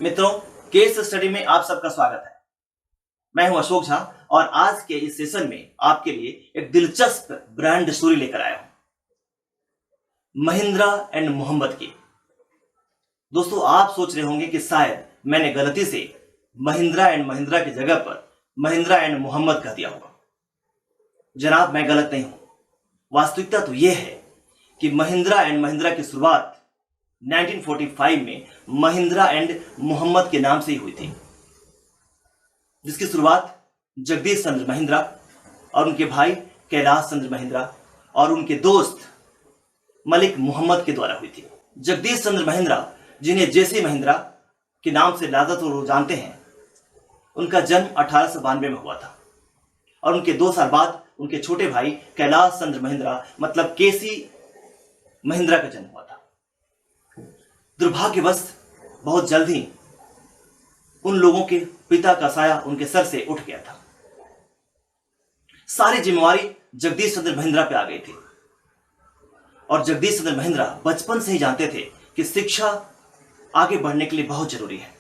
मित्रों, case study में आप सबका स्वागत है। मैं हूं अशोक झा और आज के इस सेशन में आपके लिए एक दिलचस्प ब्रांड स्टोरी लेकर आया हूं, महिंद्रा एंड मोहम्मद की। दोस्तों, आप सोच रहे होंगे कि शायद मैंने गलती से महिंद्रा एंड महिंद्रा की जगह पर महिंद्रा एंड मोहम्मद कह दिया होगा। जनाब, मैं गलत नहीं हूं। वास्तविकता तो यह है कि महिंद्रा एंड महिंद्रा की शुरुआत 1945 में महिंद्रा एंड मोहम्मद के नाम से ही हुई थी, जिसकी शुरुआत जगदीश चंद्र महिंद्रा और उनके भाई कैलाश चंद्र महिंद्रा और उनके दोस्त मलिक मोहम्मद के द्वारा हुई थी। जगदीश चंद्र महिंद्रा, जिन्हें जेसी महिंद्रा के नाम से ज्यादातर लोग जानते हैं, उनका जन्म 1892 में हुआ था और उनके 2 साल बाद उनके छोटे भाई कैलाश चंद्र महिंद्रा मतलब केसी महिंद्रा का जन्म हुआ था। दुर्भाग्यवश बहुत जल्द ही उन लोगों के पिता का साया उनके सर से उठ गया था। सारी जिम्मेवारी जगदीश चंद्र महिंद्रा पे आ गई थी और जगदीश चंद्र महिंद्रा बचपन से ही जानते थे कि शिक्षा आगे बढ़ने के लिए बहुत जरूरी है।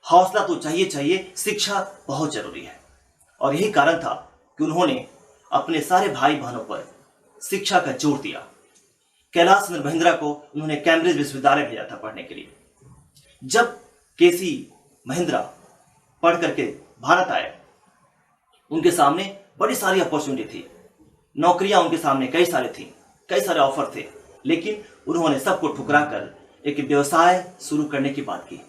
हौसला तो चाहिए, शिक्षा बहुत जरूरी है। और यही कारण था कि उन्होंने अपने सारे भाई बहनों पर शिक्षा का जोर दिया। कैलाश चंद्र महिंद्रा को उन्होंने कैम्ब्रिज विश्वविद्यालय भेजा था पढ़ने के लिए। जब केसी महिंद्रा पढ़ करके भारत आए, उनके सामने बड़ी सारी अपॉर्चुनिटी थी, नौकरियां उनके सामने कई सारे ऑफर थे, लेकिन उन्होंने सबको ठुकरा कर एक व्यवसाय शुरू करने की बात की।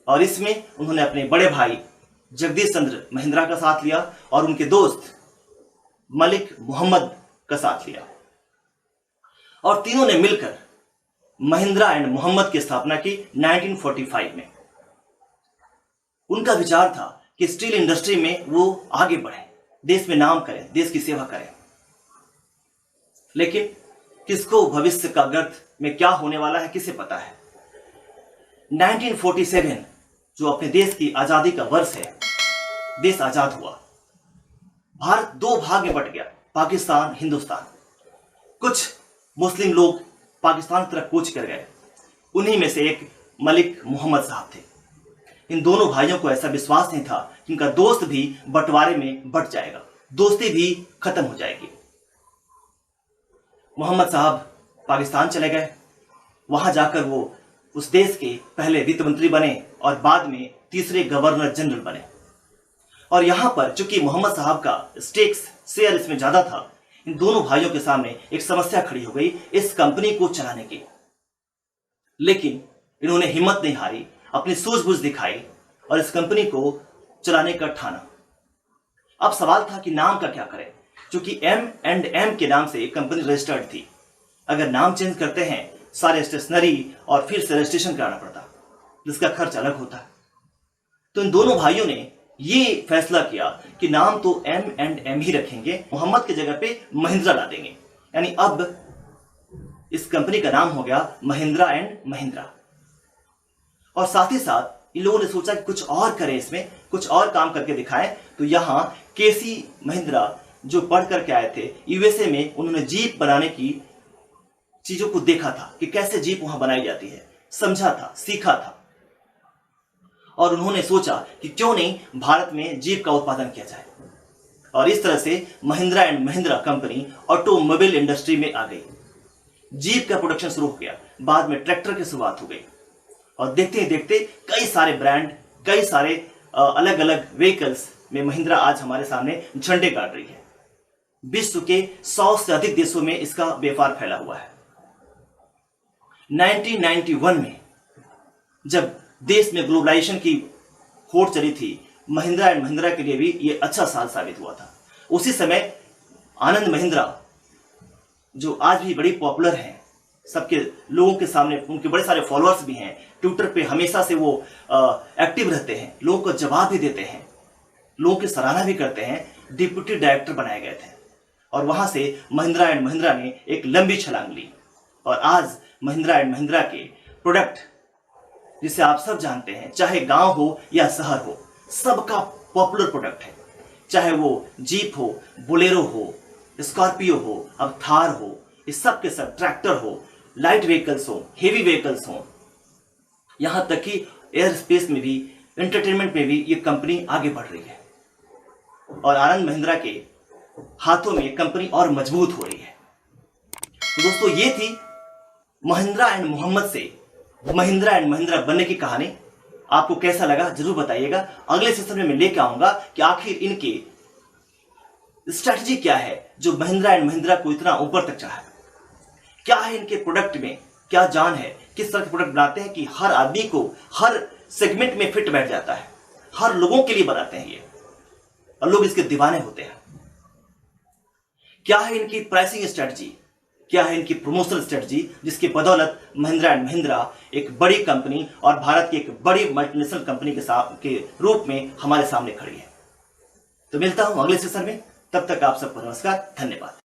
और इसमें उन्होंने अपने बड़े भाई जगदीश चंद्र महिंद्रा का साथ लिया और उनके दोस्त मलिक मोहम्मद का साथ लिया और तीनों ने मिलकर महिंद्रा एंड मोहम्मद की स्थापना की 1945 में। उनका विचार था कि स्टील इंडस्ट्री में वो आगे बढ़े, देश में नाम करें, देश की सेवा करें। लेकिन किसको भविष्य का गर्त में क्या होने वाला है, किसे पता है। 1947 जो अपने देश की आजादी का वर्ष है, देश आजाद हुआ, भारत 2 भाग में बट गया, पाकिस्तान, हिंदुस्तान। कुछ मुस्लिम लोग पाकिस्तान की तरफ कूच कर गए, उन्हीं में से एक मलिक मोहम्मद साहब थे। इन दोनों भाइयों को ऐसा विश्वास नहीं था कि उनका दोस्त भी बंटवारे में बट जाएगा, दोस्ती भी खत्म हो जाएगी। मोहम्मद साहब पाकिस्तान चले गए। वहां जाकर वो उस देश के पहले वित्त मंत्री बने और बाद में तीसरे गवर्नर जनरल बने। और यहां पर चूंकि मोहम्मद साहब का स्टेक्स शेयर इसमें ज्यादा था, इन दोनों भाइयों के सामने एक समस्या खड़ी हो गई इस कंपनी को चलाने की। लेकिन इन्होंने हिम्मत नहीं हारी, अपनी सूझबूझ दिखाई और इस कंपनी को चलाने का ठाना। अब सवाल था कि नाम का क्या करें, क्योंकि M&M के नाम से कंपनी रजिस्टर्ड थी। अगर नाम चेंज करते हैं, सारे स्टेशनरी और फिर से रजिस्ट्रेशन कराना पड़ता, जिसका खर्च अलग होता। तो इन दोनों भाइयों ने ये फैसला किया कि नाम तो M&M ही रखेंगे, मोहम्मद की जगह पे महिंद्रा ला देंगे। यानी अब इस कंपनी का नाम हो गया महिंद्रा एंड महिंद्रा। और साथ ही साथ इन लोगों ने सोचा कि कुछ और करें, इसमें कुछ और काम करके दिखाएं। तो यहां केसी महिंद्रा जो पढ़ करके आए थे USA में, उन्होंने जीप बनाने की चीजों को देखा था कि कैसे जीप वहां बनाई जाती है, समझा था, सीखा था। और उन्होंने सोचा कि क्यों नहीं भारत में जीप का उत्पादन किया जाए। और इस तरह से Mahindra and Mahindra company automobile industry में आ गई। जीप का प्रोडक्शन शुरू हो गया, बाद में ट्रैक्टर की शुरुआत हो गई और देखते ही देखते कई सारे ब्रांड, कई सारे अलग अलग व्हीकल्स में महिंद्रा आज हमारे सामने झंडे गाड़ रही है। विश्व के 100 से अधिक देशों में इसका व्यापार फैला हुआ है। 1991 में जब देश में ग्लोबलाइजेशन की होड़ चली थी, महिंद्रा एंड महिंद्रा के लिए भी ये अच्छा साल साबित हुआ था। उसी समय आनंद महिंद्रा, जो आज भी बड़ी पॉपुलर हैं, सबके लोगों के सामने उनके बड़े सारे फॉलोअर्स भी हैं, ट्विटर पे हमेशा से वो एक्टिव रहते हैं, लोगों को जवाब भी देते हैं, लोगों की सराहना भी करते हैं। डिप्यूटी डायरेक्टर बनाए गए थे और वहां से महिंद्रा एंड महिंद्रा ने एक लंबी छलांग ली और आज महिंद्रा एंड महिंद्रा के प्रोडक्ट, जिसे आप सब जानते हैं, चाहे गांव हो या शहर हो, सबका पॉपुलर प्रोडक्ट है। चाहे वो जीप हो, बोलेरो हो, स्कॉर्पियो हो, अब थार हो, ये सब के सब, ट्रैक्टर हो, लाइट व्हीकल्स हो, हेवी व्हीकल्स हो, यहां तक कि एयर स्पेस में भी, एंटरटेनमेंट में भी ये कंपनी आगे बढ़ रही है और आनंद महिंद्रा के हाथों में ये कंपनी और मजबूत हो रही है। तो दोस्तों, ये थी महिंद्रा एंड मोहम्मद से महिंद्रा एंड महिंद्रा बनने की कहानी। आपको कैसा लगा जरूर बताइएगा। अगले सेशन में मैं लेके आऊंगा कि आखिर इनके स्ट्रैटेजी क्या है जो महिंद्रा एंड महिंद्रा को इतना ऊपर तक चाहा। क्या है इनके प्रोडक्ट में, क्या जान है, किस तरह के प्रोडक्ट बनाते हैं कि हर आदमी को हर सेगमेंट में फिट बैठ जाता है, हर लोगों के लिए बनाते हैं ये और लोग इसके दीवाने होते हैं। क्या है इनकी प्राइसिंग स्ट्रेटजी, क्या है इनकी प्रमोशनल स्ट्रेटजी जिसकी बदौलत महिंद्रा एंड महिंद्रा एक बड़ी कंपनी और भारत की एक बड़ी मल्टीनेशनल कंपनी के रूप में हमारे सामने खड़ी है। तो मिलता हूं अगले सेशन में, तब तक आप सबको नमस्कार, धन्यवाद।